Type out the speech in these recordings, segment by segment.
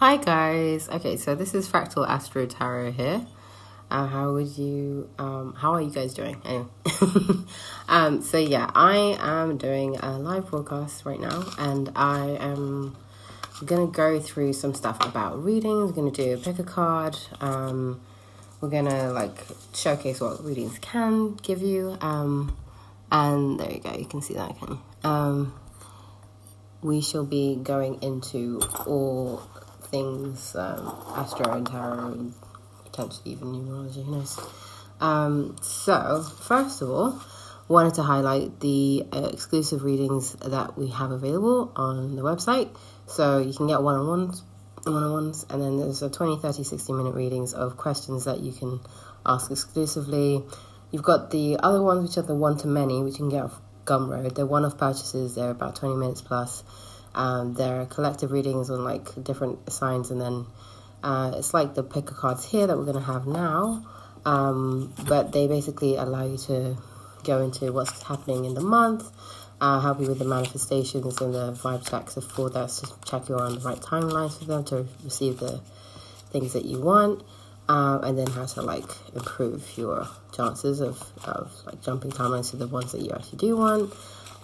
Hi guys. Okay, so this is Fractal Astro Tarot here. How are you guys doing? Anyway. So yeah, I am doing a live broadcast right now, and I am gonna go through some stuff about readings. We're gonna do a pick a card. We're gonna showcase what readings can give you. And there you go. You can see that. We shall be going into all things astro and tarot and potentially even numerology, who knows. So first of all, wanted to highlight the exclusive readings that we have available on the website. So you can get one-on-ones, and then there's a 20, 30, 60-minute readings of questions that you can ask exclusively. You've got the other ones, which are the one-to-many, which you can get off Gumroad. They're one-off purchases. They're about 20 minutes plus. There are collective readings on different signs, and then it's like the picker cards here that we're going to have now, but they basically allow you to go into what's happening in the month, help you with the manifestations and the vibe checks for that, to check you're on the right timelines for them to receive the things that you want, and then how to improve your chances of jumping timelines to the ones that you actually do want.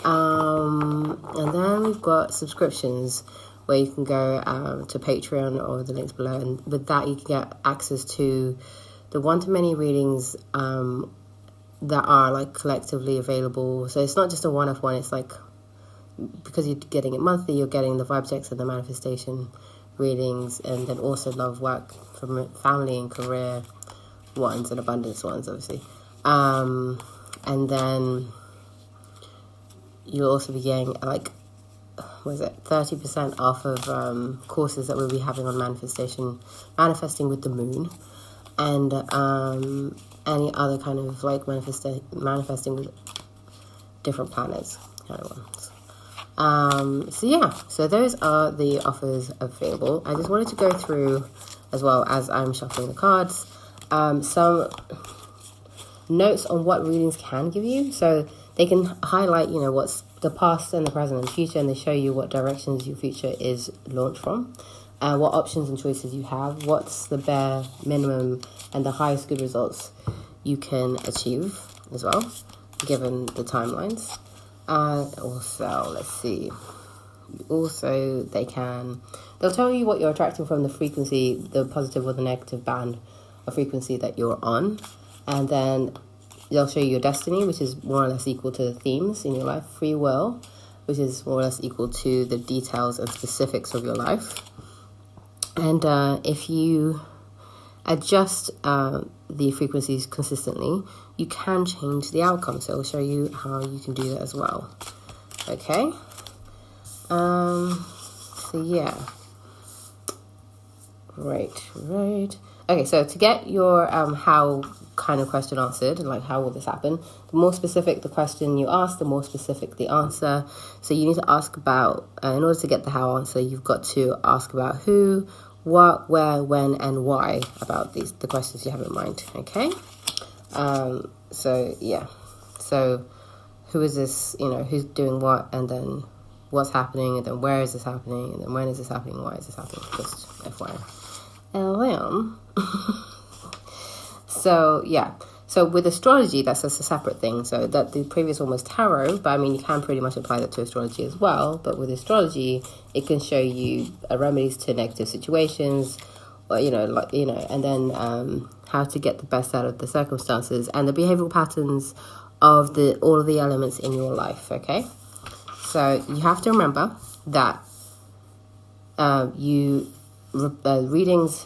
And then we've got subscriptions where you can go to Patreon or the links below, and with that you can get access to the one-to-many readings that are collectively available. So it's not just a one-off one, it's because you're getting it monthly, you're getting the vibe checks and the manifestation readings, and then also love, work, from family and career ones and abundance ones, obviously. And then you'll also be getting 30% off of courses that we'll be having on manifesting with the moon, and any other kind of manifesting with different planets kind of ones. So those are the offers available. I just wanted to go through, as well as I'm shuffling the cards, some notes on what readings can give you. So they can highlight, what's the past and the present and future, and they show you what directions your future is launched from, what options and choices you have, what's the bare minimum and the highest good results you can achieve as well, given the timelines. Also, let's see. Also, they'll tell you what you're attracting from the frequency, the positive or the negative band of frequency that you're on, and then they'll show you your destiny, which is more or less equal to the themes in your life. Free will, which is more or less equal to the details and specifics of your life. And if you adjust the frequencies consistently, you can change the outcome. So it'll show you how you can do that as well. Okay. So yeah. Right. Okay, so to get your how kind of question answered, how will this happen, the more specific the question you ask, the more specific the answer. So you need to ask about, in order to get the how answer, you've got to ask about who, what, where, when, and why about the questions you have in mind, okay? So who is this, who's doing what, and then what's happening, and then where is this happening, and then when is this happening, why is this happening, just FYI. So with astrology, that's just a separate thing. So that the previous one was tarot, but you can pretty much apply that to astrology as well. But with astrology, it can show you remedies to negative situations, or, and then how to get the best out of the circumstances and the behavioral patterns of all of the elements in your life. Okay, so you have to remember that readings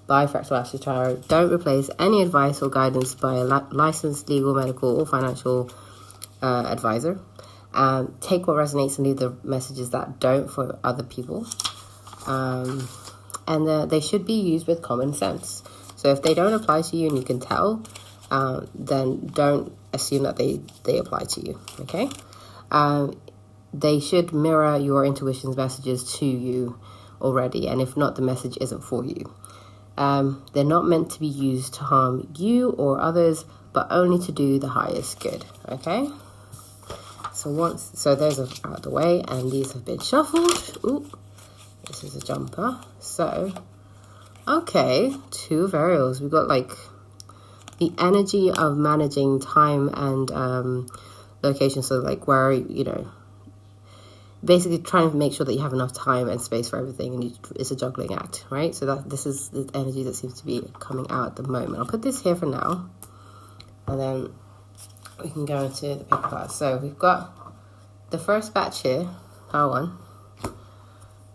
by Fractal Astro Tarot don't replace any advice or guidance by a licensed legal, medical, or financial advisor. Take what resonates and leave the messages that don't for other people. And they should be used with common sense. So if they don't apply to you and you can tell, then don't assume that they apply to you, okay? They should mirror your intuition's messages to you already, and if not, the message isn't for you. They're not meant to be used to harm you or others, but only to do the highest good, okay? So those are out of the way, and these have been shuffled. Ooh, This is a jumper. So, okay, 2 variables. We've got like the energy of managing time and location. So like where, you know, basically trying to make sure that you have enough time and space for everything, and it's a juggling act, right? So this is the energy that seems to be coming out at the moment. I'll put this here for now, and then we can go into the paper cards. So we've got the first batch here, pile 1,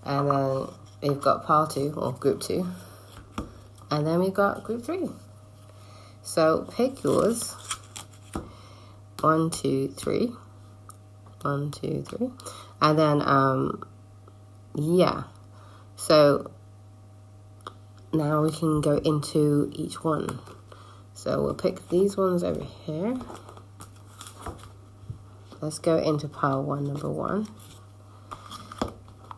and then we've got pile 2 or group 2, and then we've got group 3. So pick yours. 1, 2, 3. 1, 2, 3. And then, yeah. So now we can go into each one. So we'll pick these ones over here. Let's go into pile 1, number 1.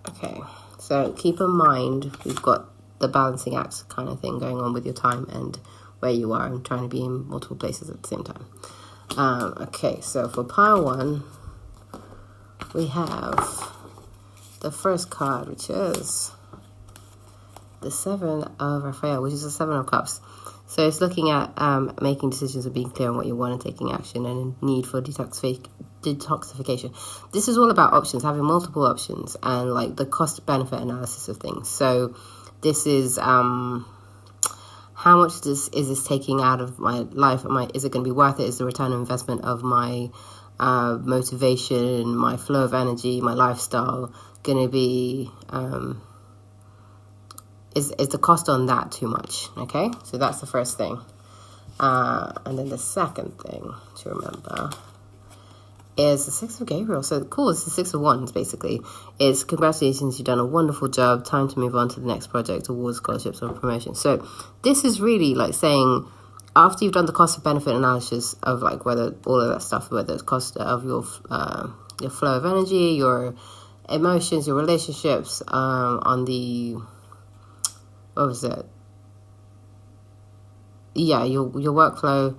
Okay. So keep in mind, we've got the balancing act kind of thing going on with your time and where you are and trying to be in multiple places at the same time. Okay, so for pile 1, we have the first card, which is the 7 of Raphael, which is the 7 of Cups. So it's looking at making decisions and being clear on what you want and taking action, and a need for detoxification. This is all about options, having multiple options, and like the cost-benefit analysis of things. So this is how much is this taking out of my life? Is it going to be worth it? Is the return on investment of my motivation, my flow of energy, my lifestyle going to be, is the cost on that too much? Okay, so that's the first thing. And then the second thing to remember is the 6 of Gabriel. So cool, it's the 6 of Wands basically. It's congratulations, you've done a wonderful job, time to move on to the next project, awards, scholarships, or promotion. So this is really like saying, after you've done the cost of benefit analysis of like whether all of that stuff, whether it's cost of your flow of energy, your emotions, your relationships, on the, what was it? Yeah, your workflow.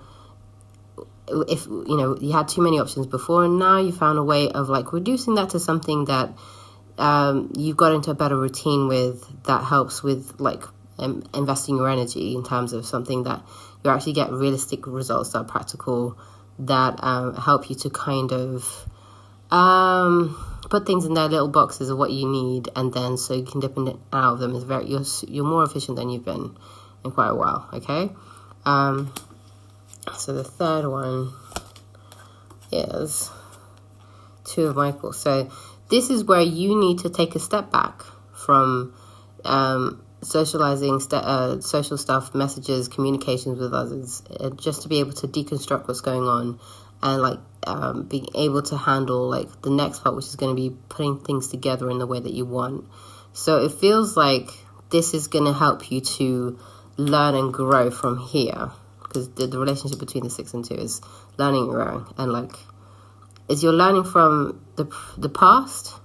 If you know you had too many options before, and now you found a way of like reducing that to something that you've got into a better routine with, that helps with like investing your energy in terms of something that you actually get realistic results that are practical, that help you to kind of put things in their little boxes of what you need, and then so you can dip in and out of them. Is you're more efficient than you've been in quite a while. Okay. So the third one is 2 of Michael. So this is where you need to take a step back from socializing, social stuff, messages, communications with others, just to be able to deconstruct what's going on, and like being able to handle like the next part, which is going to be putting things together in the way that you want. So it feels like this is going to help you to learn and grow from here, because the relationship between the 6 and 2 is learning and growing, and like is you're learning from the past,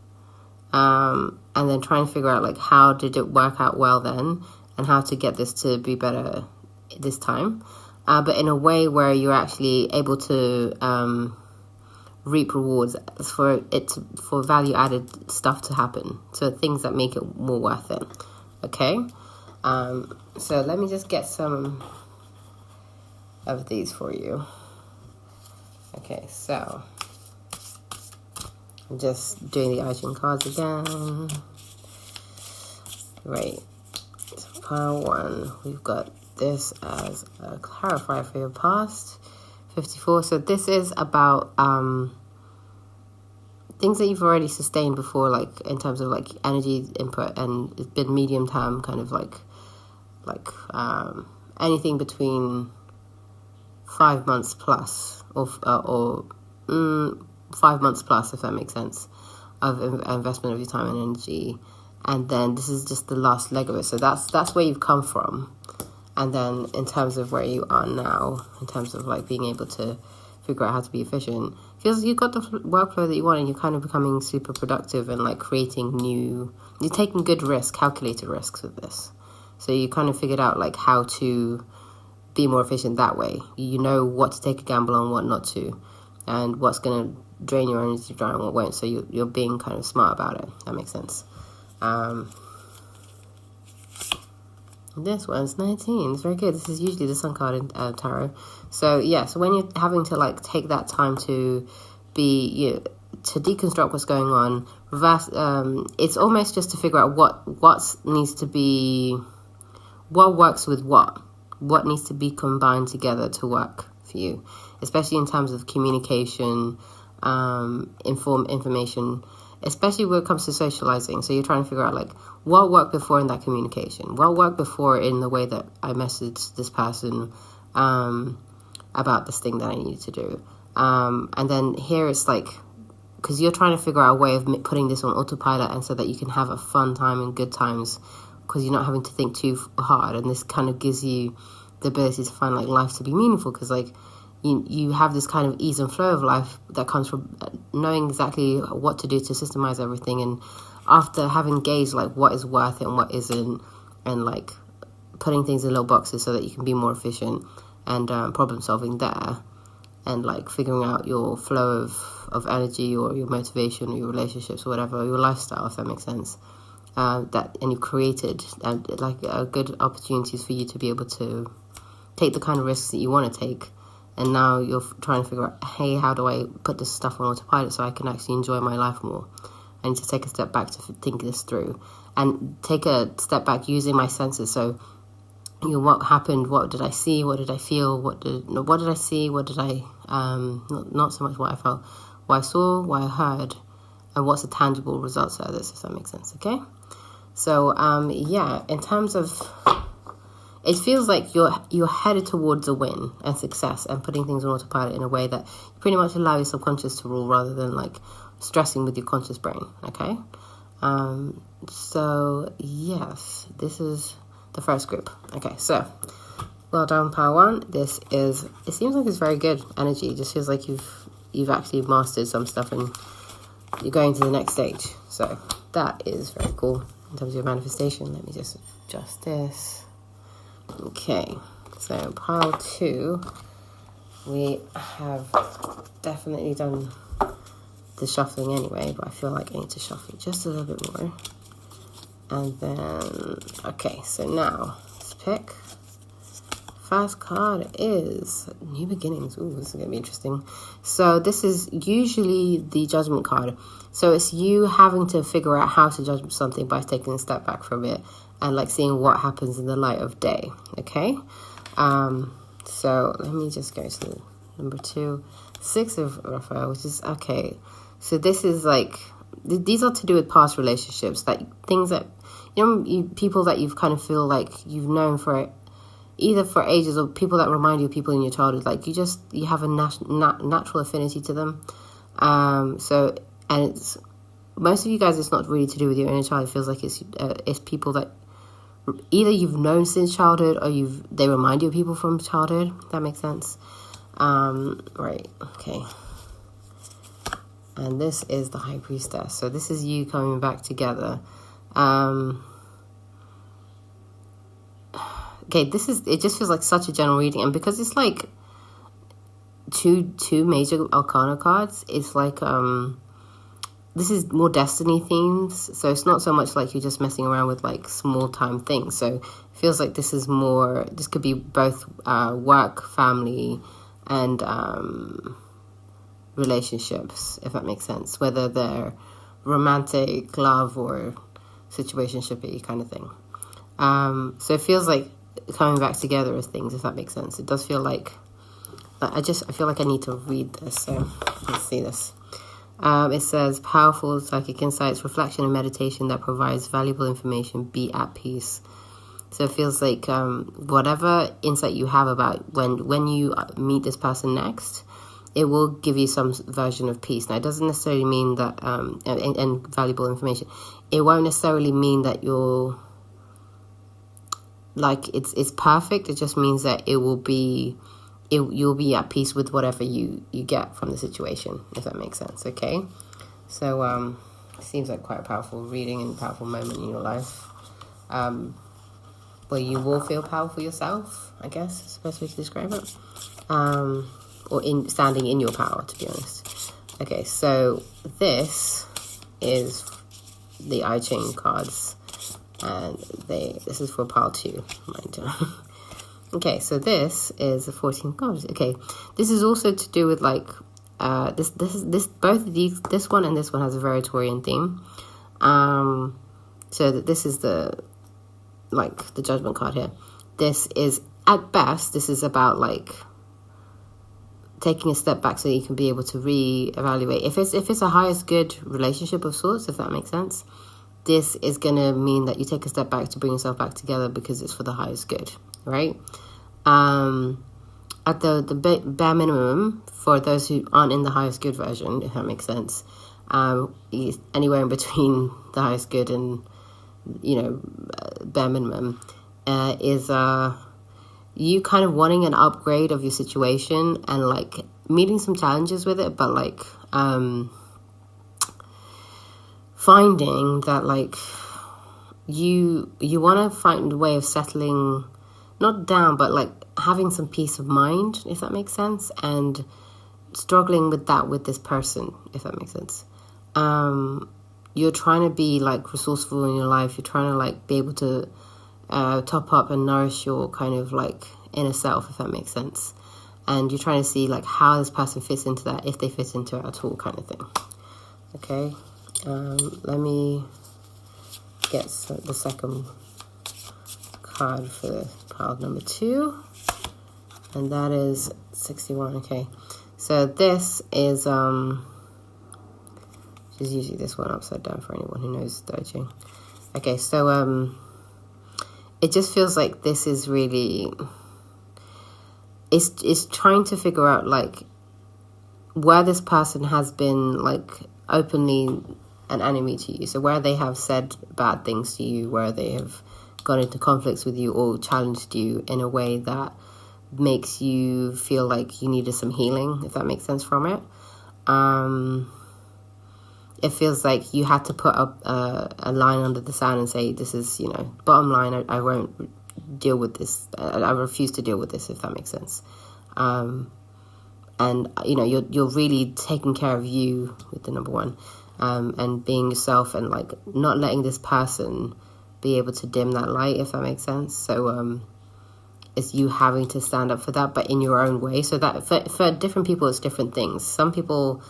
and then trying to figure out like how did it work out well then, and how to get this to be better this time, but in a way where you're actually able to reap rewards for value added stuff to happen, so things that make it more worth it. Okay, so let me just get some of these for you. Okay, so I'm just doing the Arjun cards again. Right, so pile 1, we've got this as a clarifier for your past, 54. So this is about things that you've already sustained before, like in terms of like energy input, and it's been medium term, kind of like anything between 5 months plus, or 5 months plus, if that makes sense, of investment of your time and energy. And then this is just the last leg of it. So that's where you've come from. And then in terms of where you are now, in terms of like being able to figure out how to be efficient, because you've got the workflow that you want, and you're kind of becoming super productive and like you're taking good risks, calculated risks with this. So you kind of figured out like how to be more efficient that way. You know what to take a gamble on, what not to, and what's going to drain your energy dry and what won't. So you're being kind of smart about it. That makes sense. This one's 19. It's very good. This is usually the sun card in tarot. So yeah, so when you're having to like take that time to to deconstruct what's going on, reverse, it's almost just to figure out what needs to be, what works with what needs to be combined together to work for you, especially in terms of communication, information, especially when it comes to socializing. So you're trying to figure out like what worked before in that communication, what worked before in the way that I messaged this person about this thing that I need to do. And then here it's like, because you're trying to figure out a way of putting this on autopilot, and so that you can have a fun time and good times, because you're not having to think too hard. And this kind of gives you the ability to find like life to be meaningful, because like you have this kind of ease and flow of life that comes from knowing exactly what to do to systemize everything, and after having gauged like what is worth it and what isn't, and like putting things in little boxes so that you can be more efficient and problem solving there, and like figuring out your flow of energy, or your motivation, or your relationships, or whatever, your lifestyle, if that makes sense. And you've created like good opportunities for you to be able to take the kind of risks that you want to take. And now you're trying to figure out, hey, how do I put this stuff on autopilot so I can actually enjoy my life more? I need to take a step back to think this through, and take a step back using my senses. So, what happened? What did I see? What did I feel? What did I see? What did I, not so much what I felt, what I saw, what I heard, and what's the tangible results out of this, if that makes sense, okay? So, yeah, in terms of, it feels like you're headed towards a win and success, and putting things on autopilot in a way that you pretty much allow your subconscious to rule, rather than like stressing with your conscious brain, okay? So, yes, this is the first group. Okay, so, well done, Power 1. It seems like it's very good energy. It just feels like you've actually mastered some stuff, and you're going to the next stage. So, that is very cool in terms of your manifestation. Let me just adjust this. Okay, so pile 2, we have definitely done the shuffling anyway, but I feel like I need to shuffle just a little bit more. And then, okay, so now let's pick. First card is New Beginnings. Ooh, this is going to be interesting. So this is usually the Judgment card. So it's you having to figure out how to judge something by taking a step back from it, and like seeing what happens in the light of day, okay? So let me just go to number 2. 6 of Raphael, which is, okay. So this is like, these are to do with past relationships, like things that, people that you've kind of feel like you've known for either for ages, or people that remind you of people in your childhood. Like you have a natural affinity to them. So, and it's, most of you guys, it's not really to do with your inner child. It feels like it's people that either you've known since childhood, or they remind you of people from childhood. If that makes sense. Right. Okay. And this is the High Priestess. So this is you coming back together. Okay, it just feels like such a general reading, and because it's like two major arcana cards, it's like this is more destiny themes, so it's not so much like you're just messing around with like small time things. So it feels like this could be both work, family, and relationships, if that makes sense, whether they're romantic, love, or situationshipy kind of thing. So it feels like coming back together as things, if that makes sense. It does feel like I feel like I need to read this. So let's see this. It says, powerful psychic insights, reflection, and meditation that provides valuable information. Be at peace. So it feels like whatever insight you have about when you meet this person next, it will give you some version of peace. Now, it doesn't necessarily mean that, and valuable information, it won't necessarily mean that you're, like, it's perfect. It just means that you'll be at peace with whatever you get from the situation, if that makes sense, okay? So, it seems like quite a powerful reading and powerful moment in your life. Where you will feel powerful yourself, I guess, is the best way to describe it. Or standing in your power, to be honest. Okay, so this is the I Ching cards. And this is for pile 2, mind you. Okay, so this is the 14 cards. Okay, this is also to do with like both of these, this one and this one has a very Taurian theme. So that this is the judgment card here. This is, at best, this is about like taking a step back so you can be able to re-evaluate. If it's a highest good relationship of sorts, if that makes sense, this is going to mean that you take a step back to bring yourself back together because it's for the highest good, right? At the bare minimum, for those who aren't in the highest good version, if that makes sense, anywhere in between the highest good and, bare minimum, is you kind of wanting an upgrade of your situation and like meeting some challenges with it, but like finding that like you want to find a way of settling, not down, but like having some peace of mind, if that makes sense, and struggling with that with this person, if that makes sense. You're trying to be like resourceful in your life. You're trying to like be able to top up and nourish your kind of like inner self, if that makes sense. And you're trying to see like how this person fits into that, if they fit into it at all, kind of thing. Okay, let me get the second card for pile number 2, and that is 61. Okay, so this is just usually this one upside down for anyone who knows the I Ching. Okay, so it just feels like this is really, it's trying to figure out like where this person has been like openly an enemy to you. So where they have said bad things to you, where they have gone into conflicts with you or challenged you in a way that makes you feel like you needed some healing, if that makes sense from it. It feels like you had to put up a line under the sand and say, this is, bottom line, I won't deal with this. I refuse to deal with this, if that makes sense. And, you're really taking care of you with the number 1, and being yourself and, like, not letting this person be able to dim that light, if that makes sense. So it's you having to stand up for that, but in your own way. So that for different people, it's different things. Some people,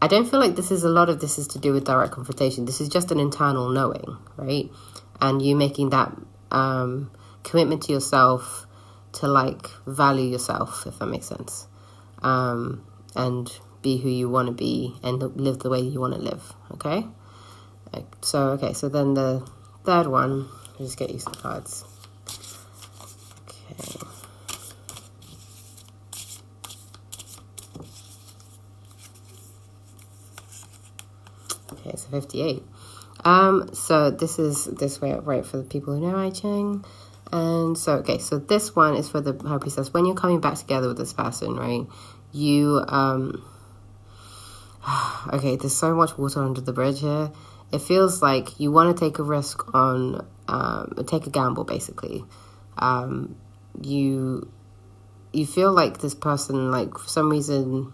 I don't feel like a lot of this is to do with direct confrontation. This is just an internal knowing, right? And you making that commitment to yourself to like value yourself, if that makes sense. And be who you want to be and live the way you want to live, okay? So then the third one, I'll just get you some cards. Okay. Okay, so 58. So this is this way, right, for the people who know I Ching. And so, okay, so this one is for the High Priestess. When you're coming back together with this person, right, you, okay, there's so much water under the bridge here. It feels like you want to take a risk on, take a gamble, basically. You feel like this person, like, for some reason,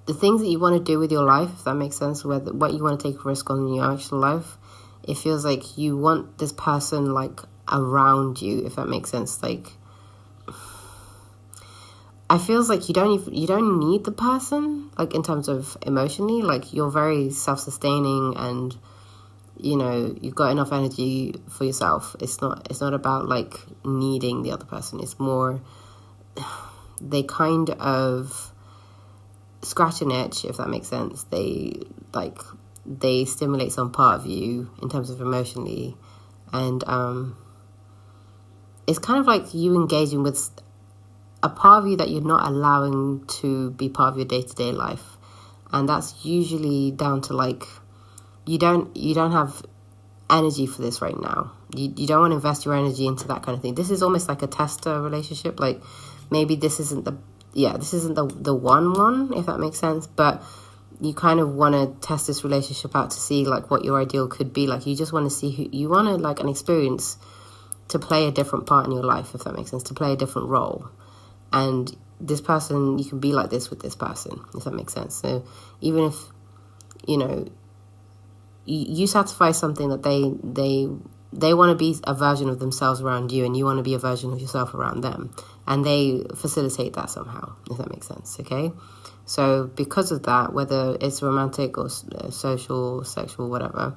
the things that you want to do with your life, if that makes sense, what you want to take a risk on in your actual life, it feels like you want this person, like, around you, if that makes sense. Like, I feels like you don't need the person, like, in terms of emotionally. Like, you're very self-sustaining and, you've got enough energy for yourself. It's not about, like, needing the other person. It's more, they kind of scratch an itch, if that makes sense. They stimulate some part of you in terms of emotionally, and it's kind of like you engaging with a part of you that you're not allowing to be part of your day-to-day life, and that's usually down to, like, you don't have energy for this right now. You don't want to invest your energy into that kind of thing. This is almost like a tester relationship. Like, maybe this isn't the one, if that makes sense, but you kind of want to test this relationship out to see, like, what your ideal could be. Like, you just want to see who you want to, like, an experience to play a different part in your life, if that makes sense, to play a different role. And this person, you can be like this with this person, if that makes sense. So even if, you satisfy something that they they want to be a version of themselves around you, and you want to be a version of yourself around them. And they facilitate that somehow, if that makes sense, okay? So because of that, whether it's romantic or social, sexual, whatever,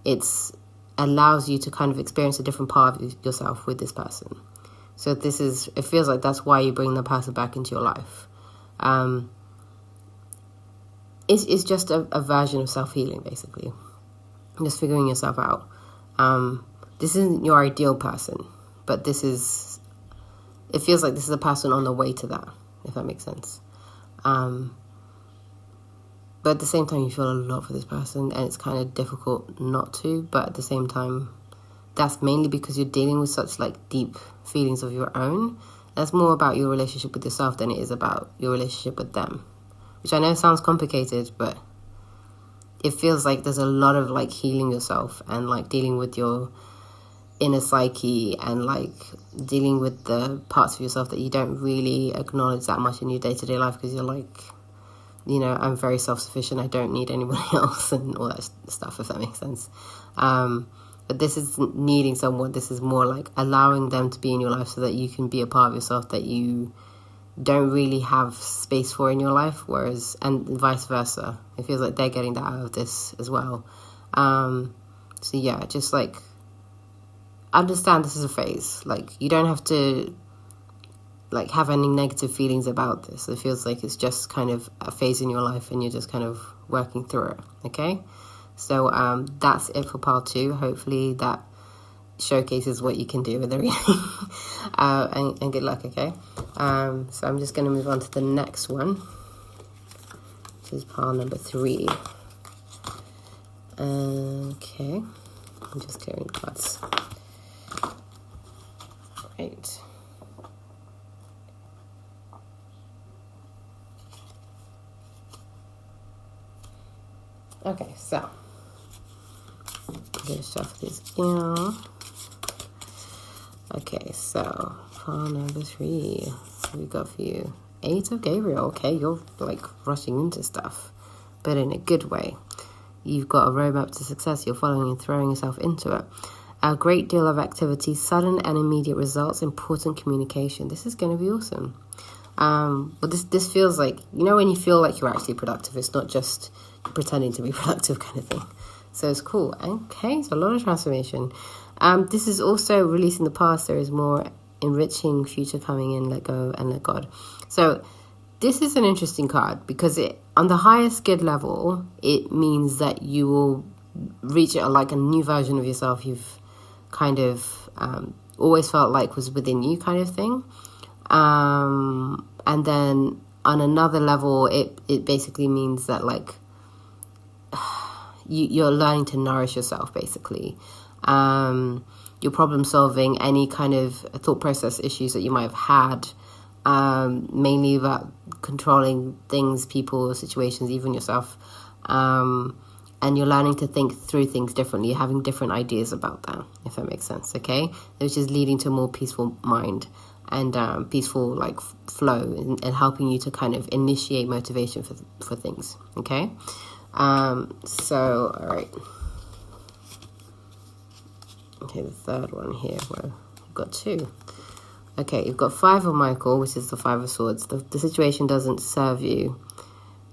it's allows you to kind of experience a different part of yourself with this person. So it feels like that's why you bring the person back into your life. It's just a version of self-healing, basically. Just figuring yourself out. This isn't your ideal person, but it feels like this is a person on the way to that, if that makes sense. But at the same time, you feel a lot for this person, and it's kind of difficult not to, but at the same time, that's mainly because you're dealing with such like deep feelings of your own. That's more about your relationship with yourself than it is about your relationship with them, which I know sounds complicated, but it feels like there's a lot of like healing yourself and like dealing with your inner psyche and like dealing with the parts of yourself that you don't really acknowledge that much in your day-to-day life, because you're like, you know, I'm very self-sufficient, I don't need anybody else and all that stuff, if that makes sense. But this is needing someone. This is more like allowing them to be in your life so that you can be a part of yourself that you don't really have space for in your life, and vice versa. It feels like they're getting that out of this as well. So yeah, just like understand this is a phase. Like, you don't have to like have any negative feelings about this. It feels like it's just kind of a phase in your life and you're just kind of working through it, okay? So that's it for part 2. Hopefully that showcases what you can do with the reading. And good luck, okay? So I'm just going to move on to the next one, which is pile number 3. Okay, I'm just clearing the cards. Great. Okay, so I'm going to shuffle this down. Okay, so pile number 3. What we got for you? 8 of Gabriel. Okay, you're like rushing into stuff, but in a good way. You've got a roadmap to success. You're following and throwing yourself into it. A great deal of activity, sudden and immediate results, important communication. This is going to be awesome. But this feels like, you know, when you feel like you're actually productive, it's not just pretending to be productive kind of thing. So it's cool. Okay, so a lot of transformation. This is also releasing the past. There is more enriching future coming in. Let go and let God. So this is an interesting card because on the highest good level, it means that you will reach like a new version of yourself you've kind of always felt like was within you, kind of thing. And then on another level, it basically means that like you're learning to nourish yourself, basically. You're problem solving any kind of thought process issues that you might have had, mainly about controlling things, people, situations, even yourself. And you're learning to think through things differently. You're having different ideas about that, if that makes sense, okay? Which is leading to a more peaceful mind and peaceful like flow and helping you to kind of initiate motivation for things, okay? So, all right. Okay, the third one here, where you've got 2. Okay, you've got 5 of Michael, which is the 5 of Swords. The situation doesn't serve you.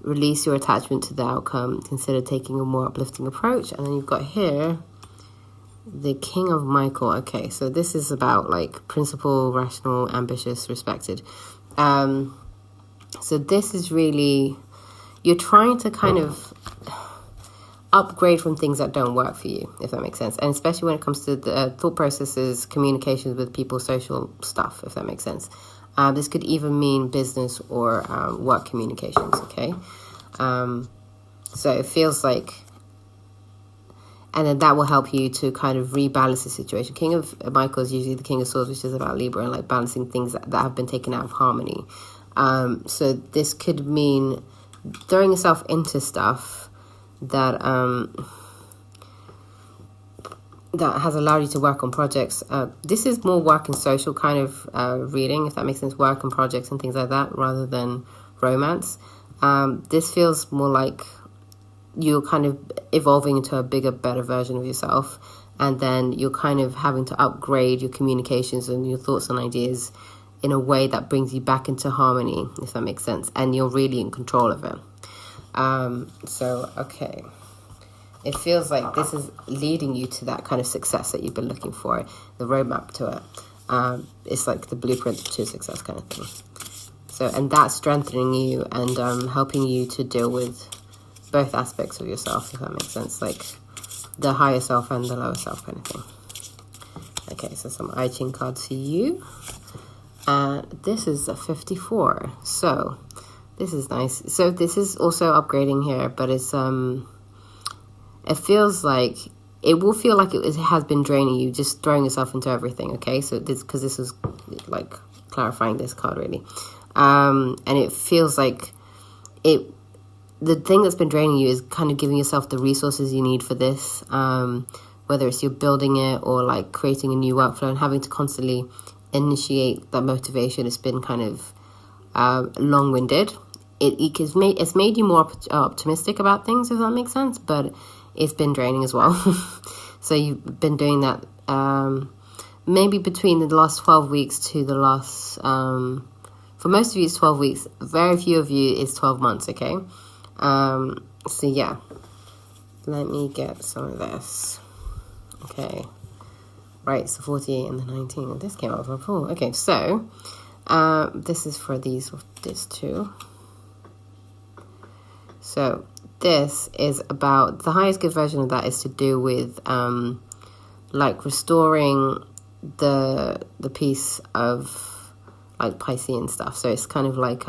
Release your attachment to the outcome. Consider taking a more uplifting approach. And then you've got here the King of Michael. Okay, so this is about like principle, rational, ambitious, respected. So this is really, you're trying to kind of upgrade from things that don't work for you, if that makes sense. And especially when it comes to the thought processes, communications with people, social stuff, if that makes sense. This could even mean business or work communications, okay? So it feels like, and then that will help you to kind of rebalance the situation. King of Michael is usually the King of Swords, which is about Libra and like balancing things that have been taken out of harmony. So this could mean throwing yourself into stuff that that has allowed you to work on projects. This is more work and social kind of reading, if that makes sense, work and projects and things like that, rather than romance. This feels more like you're kind of evolving into a bigger, better version of yourself. And then you're kind of having to upgrade your communications and your thoughts and ideas in a way that brings you back into harmony, if that makes sense. And you're really in control of it. Okay. It feels like this is leading you to that kind of success that you've been looking for, the roadmap to it. It's like the blueprint to success kind of thing. So, and that's strengthening you and helping you to deal with both aspects of yourself, if that makes sense. Like the higher self and the lower self kind of thing. Okay, so some I Ching cards for you. This is a 54. So this is nice. So this is also upgrading here, but it's it feels like it will feel like it has been draining you, just throwing yourself into everything. Okay, so because this is like clarifying this card really, and it feels like the thing that's been draining you is kind of giving yourself the resources you need for this, whether it's you're building it or like creating a new workflow and having to constantly initiate that motivation. It's been kind of long-winded. It's made you more optimistic about things, if that makes sense, but it's been draining as well. So you've been doing that maybe between the last 12 weeks to the last, for most of you it's 12 weeks. Very few of you is 12 months, okay? So yeah, let me get some of this. Okay, right, so 48 and the 19. This came out before. Okay, so this is for this too. So this is about, the highest good version of that is to do with like restoring the piece of like Piscean stuff. So it's kind of like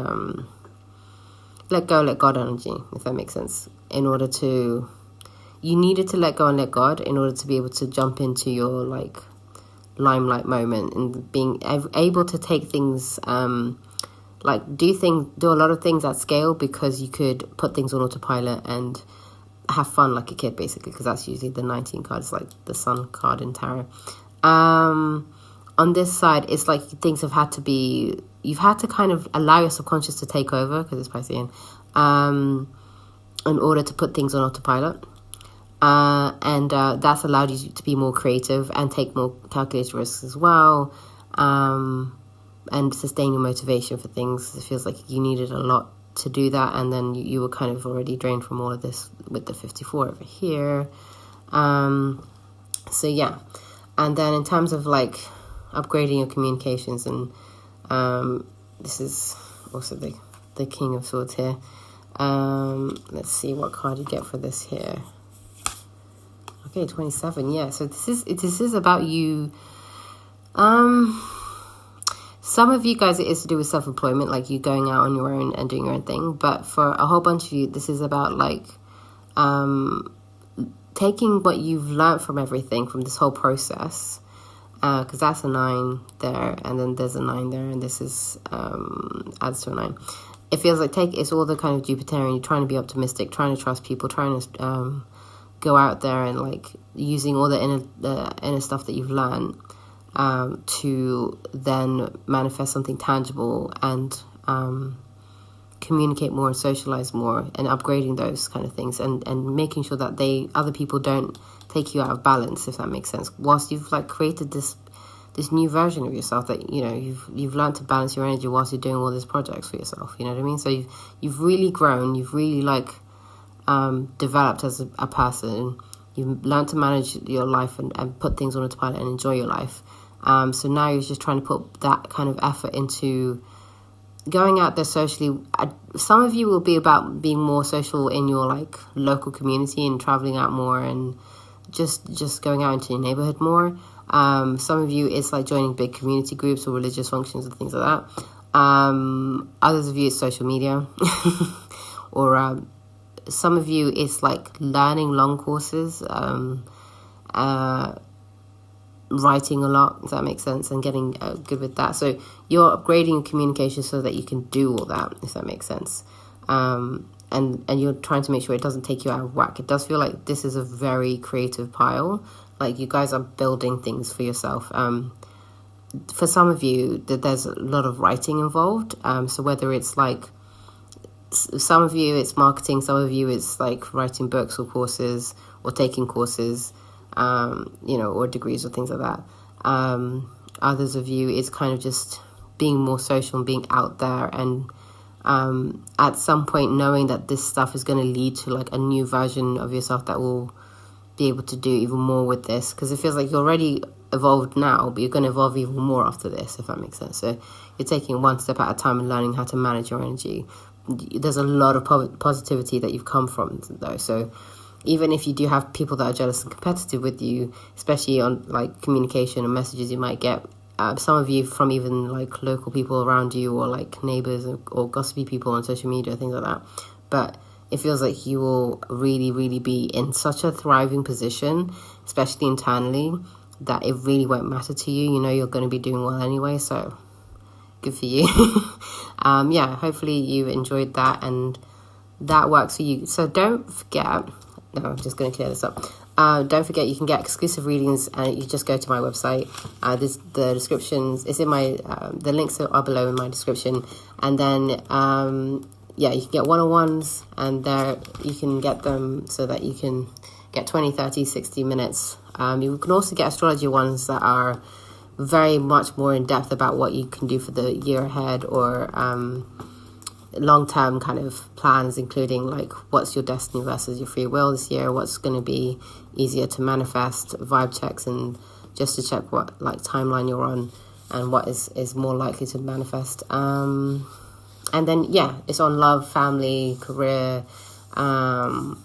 let go, let God energy, if that makes sense. You needed to let go and let God in order to be able to jump into your like limelight moment and being able to take things, like do a lot of things at scale, because you could put things on autopilot and have fun like a kid, basically, because that's usually the 19 cards, like the Sun card in tarot. On this side, it's like things you've had to kind of allow your subconscious to take over, because it's Piscean, in order to put things on autopilot. And that's allowed you to be more creative and take more calculated risks as well, and sustain your motivation for things. It feels like you needed a lot to do that, and then you were kind of already drained from all of this with the 54 over here. So yeah, and then in terms of like upgrading your communications, and this is also the King of Swords here. Let's see what card you get for this here. Okay, 27. Yeah, so this is about you. Some of you guys, it is to do with self-employment, like you going out on your own and doing your own thing. But for a whole bunch of you, this is about like taking what you've learned from everything, from this whole process, because that's a 9 there, and then there's a 9 there, and this is adds to a 9. It feels like it's all the kind of Jupiterian. You're trying to be optimistic, trying to trust people, trying to go out there and like using all the inner stuff that you've learned to then manifest something tangible and communicate more and socialize more, and upgrading those kind of things, and making sure that other people don't take you out of balance, if that makes sense, whilst you've like created this new version of yourself that, you know, you've learned to balance your energy whilst you're doing all these projects for yourself, you know what I mean? So you've really grown, you've really like developed as a person. You've learned to manage your life and put things on autopilot and enjoy your life. So now you're just trying to put that kind of effort into going out there socially. Some of you will be about being more social in your like local community and traveling out more and just going out into your neighborhood more. Some of you, it's like joining big community groups or religious functions and things like that. Others of you, it's social media. Or some of you, it's like learning long courses, writing a lot, if that makes sense, and getting good with that. So you're upgrading your communication so that you can do all that, if that makes sense. And you're trying to make sure it doesn't take you out of whack. It does feel like this is a very creative pile. Like you guys are building things for yourself. For some of you, there's a lot of writing involved. So whether it's like some of you it's marketing, some of you it's like writing books or courses or taking courses, or degrees or things like that. Others of you it's kind of just being more social and being out there, and at some point knowing that this stuff is going to lead to like a new version of yourself that will be able to do even more with this, because it feels like you're already evolved now, but you're going to evolve even more after this, if that makes sense. So you're taking one step at a time and learning how to manage your energy. There's a lot of positivity that you've come from, though. So even if you do have people that are jealous and competitive with you, especially on like communication and messages you might get, some of you from even like local people around you, or like neighbors, or gossipy people on social media, things like that. But it feels like you will really, really be in such a thriving position, especially internally, that it really won't matter to you. You know you're going to be doing well anyway, so good for you. Hopefully you enjoyed that and that works for you. So don't forget, no, I'm just going to clear this up. Don't forget you can get exclusive readings, and you just go to my website. The descriptions, it's in my, the links are below in my description. And then, you can get one-on-ones, and there you can get them so that you can get 20, 30, 60 minutes. You can also get astrology ones that are very much more in depth about what you can do for the year ahead, or long-term kind of plans, including like what's your destiny versus your free will this year, what's going to be easier to manifest, vibe checks, and just to check what like timeline you're on and what is more likely to manifest. And then it's on love, family, career, abundance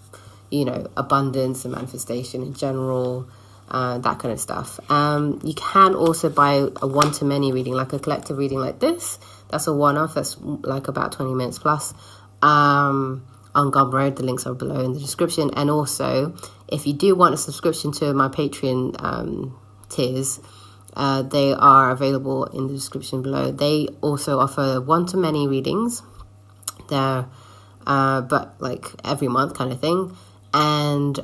and manifestation in general, that kind of stuff. You can also buy a one-to-many reading, like a collective reading like this. That's a one-off. That's like about 20 minutes plus. On Gumroad, the links are below in the description. And also, if you do want a subscription to my Patreon tiers, they are available in the description below. They also offer one-to-many readings. They're, but like every month kind of thing. And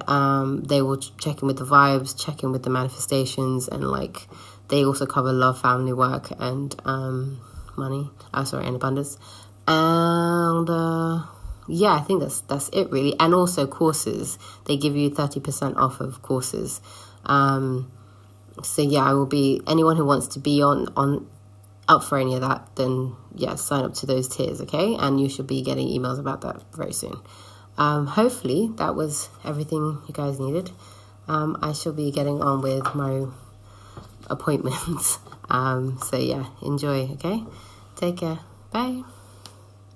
they will check in with the vibes, check in with the manifestations, and like they also cover love, family, work, and money. And abundance. And I think that's it really. And also courses. They give you 30% off of courses. I will be, anyone who wants to be on up for any of that, then sign up to those tiers, okay? And you should be getting emails about that very soon. Hopefully that was everything you guys needed. I shall be getting on with my appointments. Enjoy, okay? Take care. Bye.